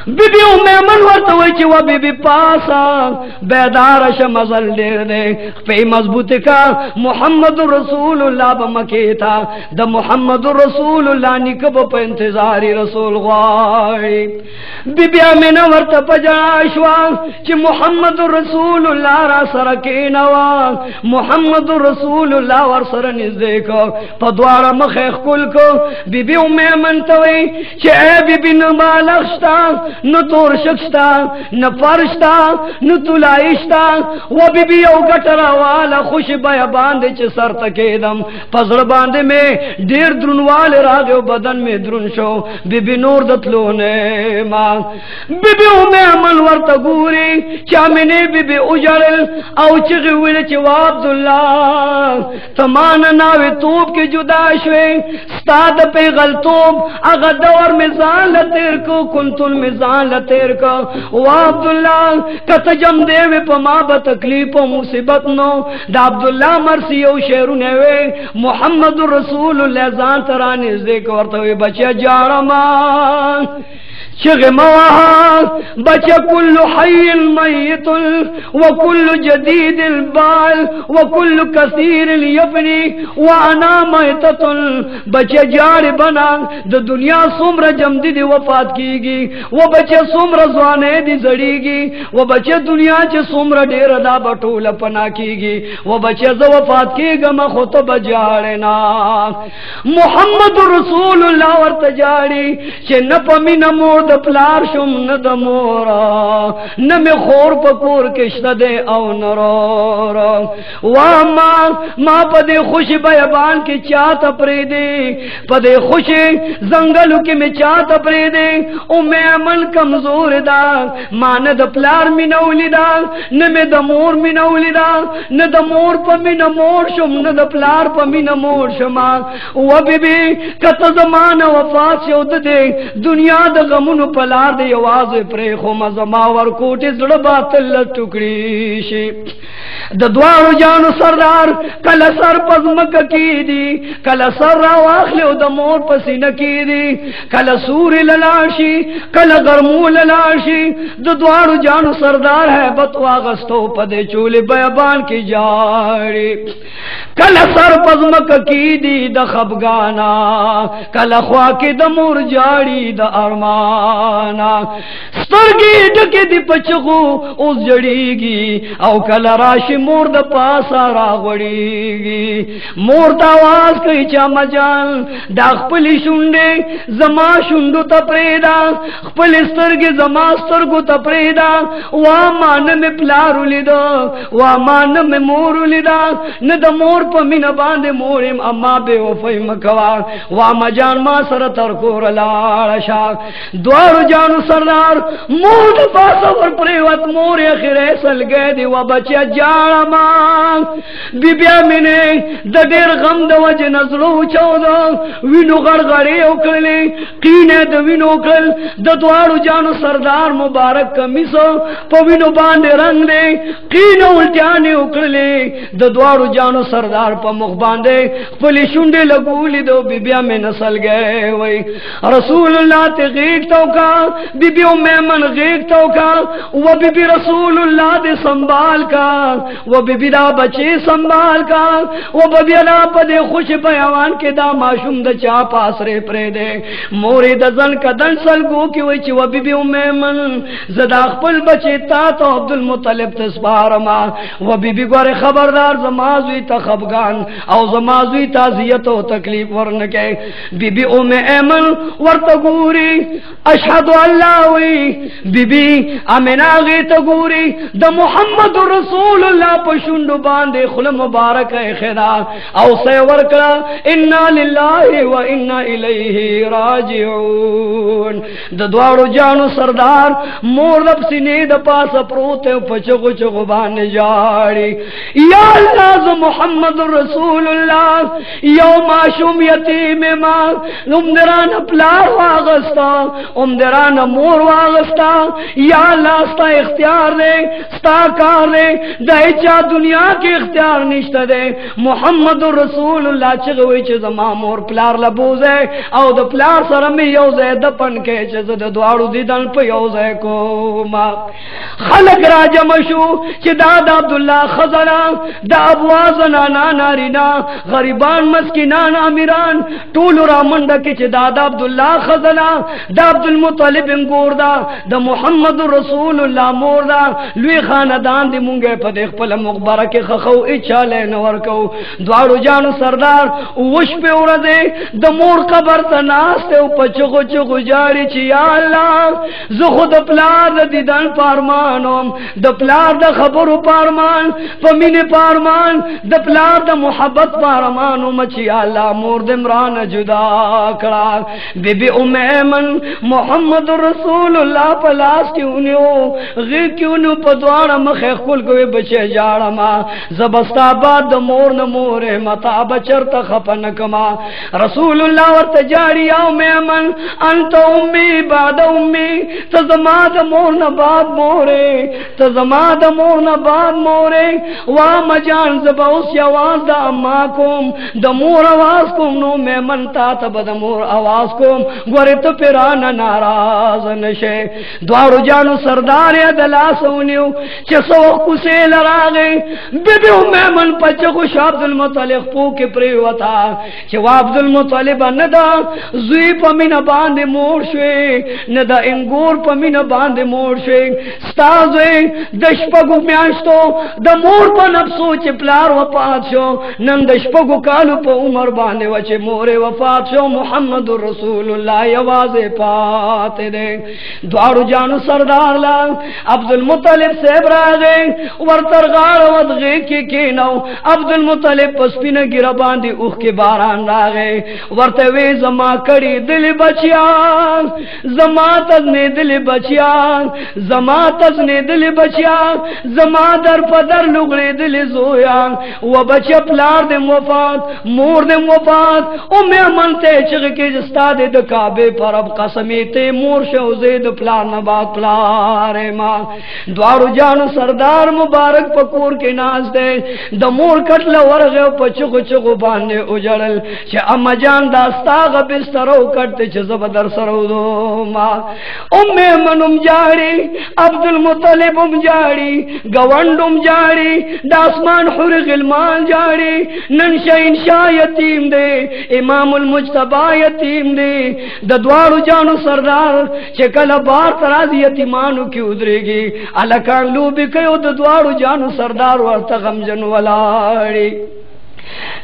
बीबी उम्मे मन वर्त वही वो बीबी पासा बेदार मजल देर दे पे मजबूत का मोहम्मद रसूलुल्लाह बमके था द मोहम्मद रसूलुल्लाह निकब पे इंतजारी रसूल गाड़ी बीबी अमीना वर्त पजाशवा कि मोहम्मद रसूलुल्लाह रा सर के नवा मोहम्मद रसूलुल्लाह वर सर निजे को पद्वारा मखे कुल को बीबी उम्मे मन तवे कि ए बीबी न बालखता न तोर शख्सता न फर्शता न तुलाइशता वो बीबी ओ गटरा वाला खुश बया बांधे च सर तकेदम पजड़ बांधे में डेर द्रुनवाल राजो बदन में द्रुनशो बीबी नूर दतलो ने मां बीबी उम्मे अमल वर्त गुरी क्या मैंने बीबी उजड़ल औ चिगविल च अब्दुल्ला तमान नावे तूब के जुदाशवे स्ताद पे गलतूब अगर दौर में जान लतेर को कुंतुल में जान लतेर को वो अब्दुल्ला कत जम देवे पमा ब तकलीफो मुसीबत नो दा अब्दुल्ला मरसी ओ शेरू नेवे मोहम्मद रसूलुल्लाह जान तराने देख वर्तवे बचे जारमा शग मवाहा बचे कुल्लु हय्यिन मय्यितुन व कुल्लु जदीदिल बाल व कुल्लु कसीरिल यफनी व अना मयततुन बचे जाड़ बना द दुनिया सुम्र जमदी दी वफात कीगी वो बचे सुम्र जवाने दी जड़ीगी वो बचे दुनिया च सुम्र डेर दा बटूल पना कीगी वो बचे ज वफात की गम खुत बजाड़े ना मोहम्मद रसूलुल्लाह वर्त जाड़ी चे न पमी न मोर द प्लार शुम न द मोरा न में खोर पकोर किश्त दे औ नरो वाह माँ पदे खुश बयाबान की चात अपरे दे पदे खुश जंगल के में चात अपरे दे उम्मे अमन कमजोर दा मान द प्लार मिनौली दा न में द मोर मिनौली दा न द मोर पमी न मोर शुम न द प्लार पमी न मोर शुमा वो बीबी कत जमान वफात से उद दे दुनिया द गमुन पलार दे आवाज प्रे खो मजमावर कोटे जड़ बातल टुकड़ी शे द द्वारो जानो सरदार कल सर पजमक की दी कल सर वाखले द मोर पसीना की दी कल सूर्य ललाशी कल गरमू ललाशी द द्वारो जानो सरदार है बतवा गस्तो पदे चूले बयाबान की जाड़ी कल सर पजमक की दी द खबगाना कल ख्वा के द मोर जाड़ी द अरमाना स्तरगी ढके दी पचगो उस जड़ीगी औ कल राशि मोर द पासा रागड़ीगी मोर तावाज कई चा मजाल दाखपली शुंडे जमा शुंडू तपरेदा खपली स्तरगी जमा स्तरगु तपरेदा वा मान में प्लार उलिदा वा मान में मोर उलिदा न द मोर पमी न बांधे मोरिम अम्मा बेवफई मकवा वा मजान मा सर तरको रलाशा द्वार जानु सरदार मोर पासा वर प्रेवत मोर अखिरे सल गए दी वा बचे जाड़ा मांग बिबिया मिने दडेर गम द वज नजरो चौदो विनो गड़गड़े उकले कीने द विनो कल द द्वार जानु सरदार मुबारक कमिसो पविनो बांधे रंग दे कीने उल्टाने उकले द द्वार जानु सरदार प मुख बांधे पली शुंडे लगूली दो बिबिया में नसल गए वही रसूलुल्लाह ते गीतों का बिबियों में मन गीतों का वो बिबी रसूलुल्लाह दे संभाल का वो बिबिदा बचे संभाल का वो बबियला पदे खुश बयावान के दा माशूम द चा पासरे प्रे दे मोरे दजन कदन सलगो की वही वो बिबियों में मन जदा खपल बचे ता तो अब्दुल मुत्तलिब तस्बारमा वो बिबी गोरे खबरदार जमाजुई तखबगान औ जमाजुई ताजियत और तकलीफ वरन के बीबी उम्मे ऐमन वर्तगूरी अशहदु अल्लाह हुई बीबी अमीना गे तगूरी द मोहम्मद रसूलुल्लाह पशुंडु बांधे खुल मुबारक है खिदा औ से वर्करा इन्ना लिल्लाहि व इन्ना इलैहि राजिऊन द द्वार द्वारो जानू सरदार मोर लब सीने द पास प्रोते पचगो चगो बान जाड़ी या अल्लाह मोहम्मद रसूलुल्लाह यो माशूम यतीम मां उमदरान प्लार वागस्ता उमदरान मोर वागस्ता या अल्लाह स्ता इख्तियार दे स्ता कार दे दहेचा दुनिया के इख्तियार निश्ता दे मोहम्मद रसूलुल्लाह चगोई च जमा मोर प्लार लबूजे औ द प्लार सरम योजे दपन के च द द्वाड़ू दिदन पे योजे को मा खलक राजमशु च दादा अब्दुल्ला खजरा दा अबवाज नाना नारिना गरीबान मस्किनान अमीरान टूल रा मंडक च दादा अब्दुल्ला खजरा दा अब्दुल मुत्तलिब गोरदा द मोहम्मद रसूलुल्लाह मोरदा लुई खानदान दी मुंगे पदे खपल मुखबरा के खखौ इचाले नवर को द्वाड़ू जान सरदार वश पे उरदे द मोर कबर तनास्ते पचगो चगो जारी ची या अल्लाह जो खुद प्लार दीदान पारमानोम द प्लार द खबर पारमान पमीने पारमान द प्लार द मोहब्बत पारमानो मची या अल्लाह मोर दे इमरान जुदा करा बीबी उम्मेमन मोहम्मद रसूलुल्लाह पलास क्यों गे क्यों नु पदवाड़ा मखे खुल को बचे जाड़ा मा जबस्ताबाद मोर न मोरे मता बचर तखपन कमा रसूलुल्लाह वर तजाड़ी आओ मेमन अंत उम्मी बाद उम्मी तजमाद मोर न बाद मोरे तजमाद मोर न बाद मोरे वा मजान जबौस आवाज दा अम्मा कोम द मोर आवाज कोम नो मेमन ता तब द मोर आवाज कोम गोरे तो पिरा न नाराज नशे द्वारो जानू सरदार दला सोनियो चसो कुसे लरागे बीबी मेमन पचको अब्दुल मुत्तलिब पू के प्रेवता चवा अब्दुल मुत्तलिब नदा जुई पमिन बांधे मोर्शे नदा इंगोर पमिन बांधे मोर्शे स्ताजे दशपगु म्यास्तो द मोर पन अफसो चिपलार वफात शो नन दशपगु कालु प उमर बांधे वचे मोरे वफात शो मोहम्मद रसूलुल्लाह आवाज़े पाते दे द्वारू जानू सरदार ला अब्दुल मुत्तलिब से बरागे वर्तरगार वदगे के नौ अब्दुल मुत्तलिब पस्पिन गिरा बांधी उख के बारान रागे वर्ते वे जमा कड़ी दिल बचिया जमा तजने दिल बचिया जमा तजने दिल बचिया जमा दर पदर लुगड़े दिल जोया वो बचे प्लार दे वफात मोर दे वफात ओ मैं मनते चग के जस्ता दे द काबे पर अब कसमीते मोर शौजे द प्लार न बात प्लारे मां द्वारू जानू सरदार मुबारक पकोर के नाच दे द मोर कटल वरगे पचुगो चुगो बांधे उजड़ल छ अम्मा जान दास्ता ग बिस्तरो कटते छ जबदर सरो दो मां उम्मे मनुम जाड़ी अब्दुल मुत्तलिब जाड़ी गवंडुम जाड़ी दासमान हुर गिलमान जाड़ी ननशैन शाह यतीम दे इमामुल मुज्तबा यतीम दे द द्वारू जानू सरदार छ कल बार तराज यतीमानु की उदरेगी अलकान लूबी कयो द द्वारू जानू सरदार वर्त गमजन वलाड़ी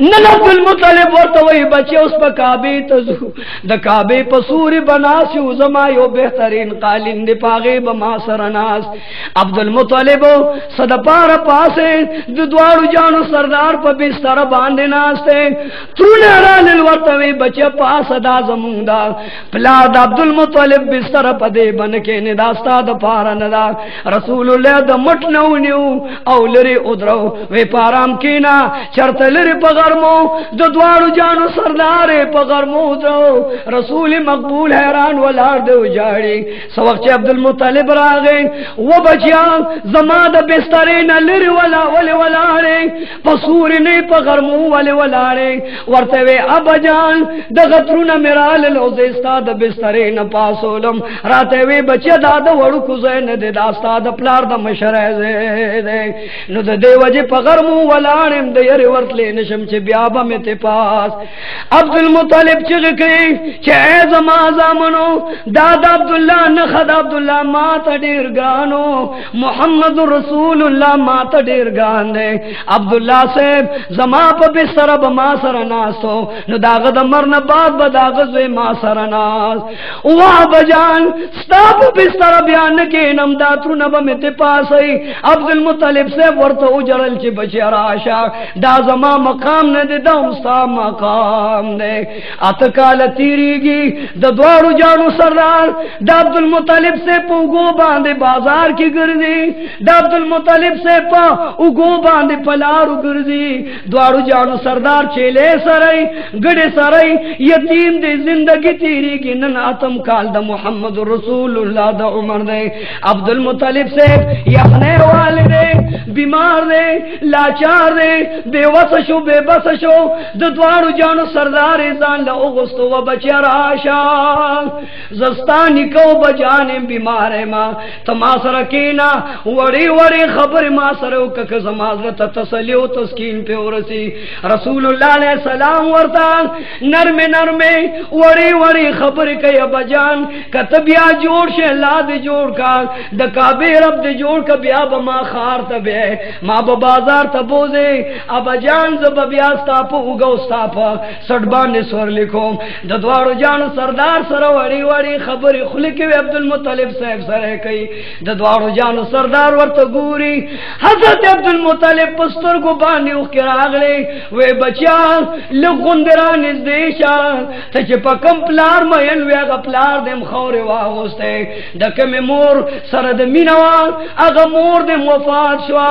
नन अब्दुल मुत्तलिब वर्त वही बचे उस पर काबे तजू द काबे पसूरी बनासी उजमायो बेहतरीन कालिन दिपागे बमा सरनास अब्दुल मुत्तलिब सदपार पासे द द्वारू जानू सरदार पर बिस्तर बांधे नास्ते तूने रालिल वर्त वही बचे पास अदा जमुंदा प्लाद अब्दुल मुत्तलिब बिस्तर पदे बन के निदास्ता द पारा नदा रसूलुल्लाह द मट नौन्यू औलरे उदरो वे पाराम कीना चरतलरे पगरमो द द्वारू जानू सरदारे पगरमो उदरो रसूल मकबूल हैरान वलार दे उजाड़ी सवक्त अब्दुल मुत्तलिब रागे वो बचिया जमाद बिस्तरे न लिर वला वले वलारे पसूर ने पगरमो वले वलारे वर्ते वे अबजान द गतरू न मिराल लोजेस्ता द बिस्तरे न पासोलम राते वे बचिया दाद वड़ू कुजे न दे दास्ता द प्लार द मशरजे दे नु द देवजे पगरमो वलारे द यर वर्तले नशम चे ब्याबा में ते पास अब्दुल मुत्तलिब चिग के चे जमाजा मनो दादा अब्दुल्ला नखद अब्दुल्ला माता डेर गानो मोहम्मद रसूलुल्लाह माता डेर गान दे अब्दुल्ला से जमा प बिस्तर बमा सरनासो नु दागद मरन बाद बदागज वे मा सरनास वा बजान स्ताब बिस्तर बयान के नम दात्रु नब में ते पास अब्दुल मुत्तलिब से वर्त उजड़ल चे बचे राशा दा जमा मकाम मकाम न दे दमस्ता मकाम दे अतकाल तीरीगी द द्वारू जानू सरदार द अब्दुल मुत्तलिब से उगो बांधे बाजार की गिरदी द अब्दुल मुत्तलिब से उगो बांधे पलारू गिरदी द्वारू जानू सरदार चेले सरई गड़े सरई यतीम दे जिंदगी तीरीगी नन आतम काल द मोहम्मद रसूलुल्लाह द उमर दे अब्दुल मुत्तलिब से यखने वाले दे बीमार दे लाचार दे बेवस शो बेबस शो द द्वारू जानू सरदार जान ला ओगस्तो व बचा राशा जस्तानी को बजाने बीमार है मां तमासर कीना वड़ी वड़ी खबर मां सरो कक समाजत तसलियो तस्कीन पे औरसी रसूलुल्लाह अलैहि सलाम वर्ता नरमे नरमे वड़ी वड़ी खबर के बजान कतबिया जोड़ से लाद जोड़ का द काबे रब दे जोड़ का बिया बमा खार तबे मां बाजार तबोजे अब जान जब ब्यास्ता पो उगोस्ता प सडबा ने स्वर लिखो द द्वारो जान सरदार सरो वड़ी वड़ी खबर खुल के अब्दुल मुत्तलिब साहब सरे कई द द्वारो जान सरदार वर्त गुरी हजरत अब्दुल मुत्तलिब पस्तर को बानी उख रागले वे बचा लुगुंदरा निर्देशा तच पकम प्लार मयल वे प्लार देम खौरे वागोस्ते दक में मोर सरद मिनवा अग मोर दे वफात शवा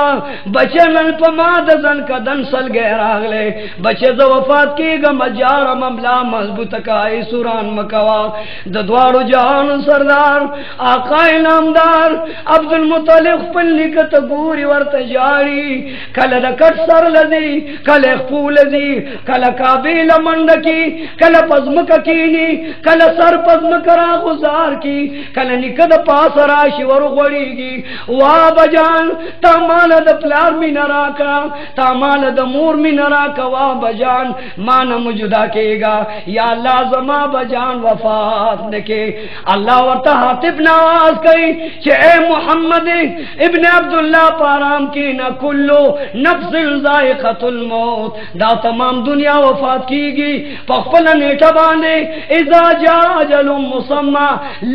बचे नल पमा दन का दन सल गहरागले बचे ज वफात की ग मजार ममला मजबूत काई सुरान मकवा द द्वारो जान सरदार आकाए नामदार अब्दुल मुत्तलिब पन लिखत गुरी वर्त जारी कल रकट सर लदी कल फूल दी कल काबिल मंडकी कल पद्म ककीनी कल सर पद्म करा गुजार की कल निकद पास राशि वर गोड़ीगी वा बजान तमाल द प्लार मी नरा का तमाल द मूर मी नरा का वा बजान मान मुजुदा केगा या अल्लाह जमा बजान वफात के अल्लाह वर्ता हातिब नवाज कई चे मोहम्मद इब्न अब्दुल्लाह पाराम की न कुल्लो नफ्सिन जायकातुल मौत दा तमाम दुनिया वफात कीगी पखपल नेठा बांधे इजा जा अजलुम मुसम्मा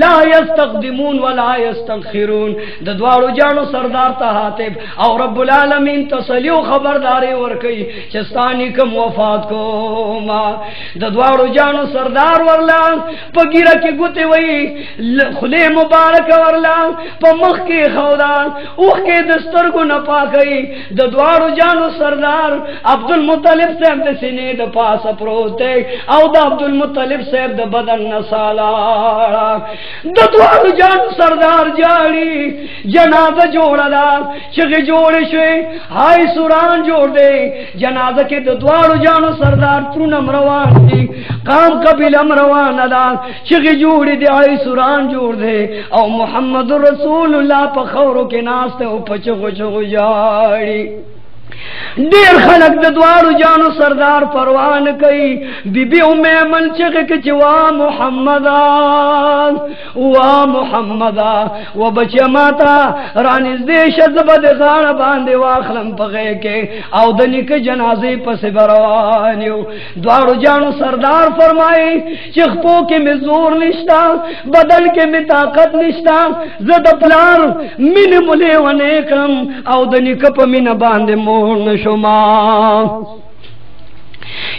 ला यस्तक़दिमून वला यस्तखिरून द द्वारो जानो सरदार ता हातिब और रब्बुल आलमीन तसलियो खबरदारी वर कई चस्तानी कम वफात को मा द द्वारो जानो सरदार वरला पगिरा के गुते वही खुले मुबारक वरला पमख के खौदा उख के दस्तर को न पा गई द द्वारो जानो सरदार अब्दुल मुत्तलिब साहब दे सीने द पास प्रोते औ द अब्दुल मुत्तलिब साहब द बदन न साला द द्वारो जानो सरदार जाड़ी जनाजा जोड़ला चगे जोड़े छे हाय सुरान जोड़ दे जनाजा के द द्वारो जानो सरदार तुनम रवान दी काम कबिलम रवान अदा चगे जोड़ी दे हाय सुरान जोड़ दे औ मोहम्मद रसूलुल्लाह पखौरो के नास्ते उपचो जाड़ी देर खलक द द्वारो जानो सरदार परवान कई बीबी उम्मे मन चगे के चवा मुहम्मदा व बच्चा माता रानी देश जबद गाड़ बांधे वाखलम पगे के औदनी के जनाजे पस बरवानियो द्वारो जानो सरदार फरमाए चिखपो के में जोर निश्ता बदल के में ताकत निश्ता जद प्लार मिन मुले वने कम औदनी कप मिन बांधे मोहन शुमा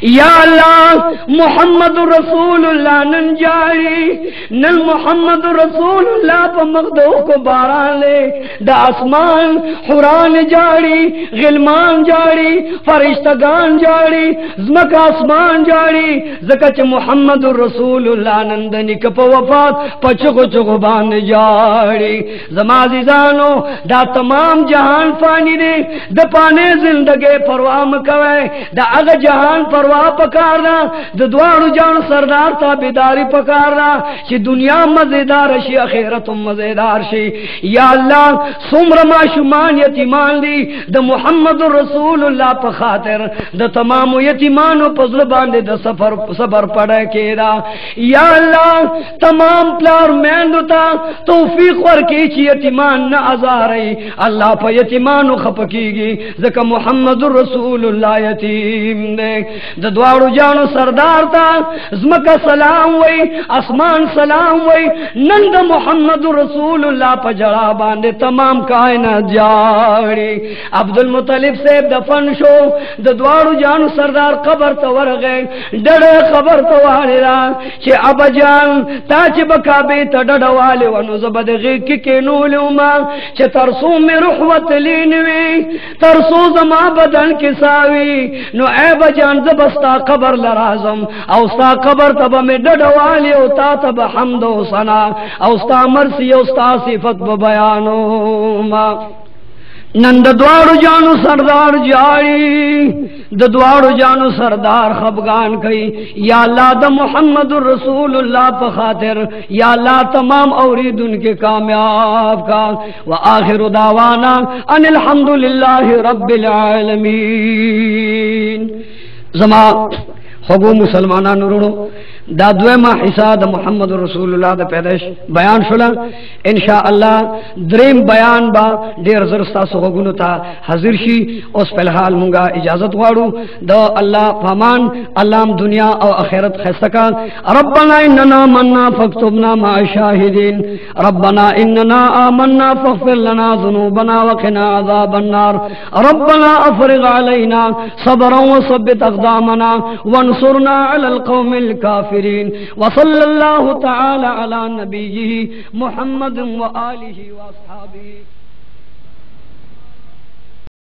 या अल्लाह मोहम्मद रसूलुल्लाह नन जारी नल मोहम्मद रसूलुल्लाह पर मगदो को बारान ले द आसमान हुरान जारी गिलमान जारी फरिश्तगान जारी जमक आसमान जारी जकच मोहम्मद रसूलुल्लाह नंदनी कप वफात पचको चको बांध जारी जमाजी जानो दा तमाम जहान फानी दे द पाने जिंदगी परवाह मकवे द अग जहान परवाह पकारना द द्वारो जान सरदार ताबेदारी पकारना कि दुनिया मजेदार शी आखिरत मजेदार शी या अल्लाह सुमर माशुमान यतीमान दी द मोहम्मद रसूलुल्लाह पर खातिर द तमाम यतीमानो पजल बांधे द सबर पड़े केरा या अल्लाह तमाम प्लार मेंदुता तौफीक वर की ची यतीमान न आजारई अल्लाह पर यतीमानो खपकीगी जका मोहम्मद रसूलुल्लाह यतीम दे द द्वाड़ू जानू सरदार था ज़मका सलाम वई आसमान सलाम वई नंद मोहम्मद रसूलुल्लाह पजड़ा बांधे तमाम कायनात जाड़ी अब्दुल मुत्तलिब से दफन शो द द्वाड़ू जानू सरदार कबर तवर गए डड़े कबर तवालेरा चे अब जान ताच बकाबे तडड़ वाले वनु जबदगी की केनूलुमा चे तरसू में रुहवत लीनवी तरसू जमा बदन के सावी नो ए बजान जबस्ता कबर लराजम औस्ता कबर तब में डडवाली उता तब हमदो सना औस्ता मरसी औस्ता सिफत बयानो मा नंद द्वाड़ू जानू सरदार जारी द द्वाड़ू जानू सरदार खबगान कई या अल्लाह द मोहम्मद रसूलुल्लाह प खातिर या अल्लाह तमाम औरीद उनके कामयाब का व आखिर दावाना अनिल हम्दुलिल्लाहि रब्बिल आलमीन जमा होगो मुसलमाना नुरुणो दा द्वेमा हिस्सा द मोहम्मद रसूलुल्लाह द पैदाइश बयान शुला इंशाअल्लाह द्रीम बयान बा देर जरस्ता सोगुनु था हाजिर शी उस फिलहाल मुंगा इजाजत वाड़ू द अल्लाह फमान अल्लाह दुनिया और आखिरत खैसका रब्बना इन्नना मन्ना फक्तुबना मा शाहिदीन रब्बना इन्नना आमन्ना फगफिर लना ज़ुनूबना व क़िना अज़ाबन नार रब्बना अफ़रिग़ अलैना सब्रन व सब्बित अक़दामना वंसुरना अलल क़ौमिल काफ़िरीन वसल्लल्लाहु तआला अला नबिय्यिही मुहम्मद व आलिहि व अस्हाबिही।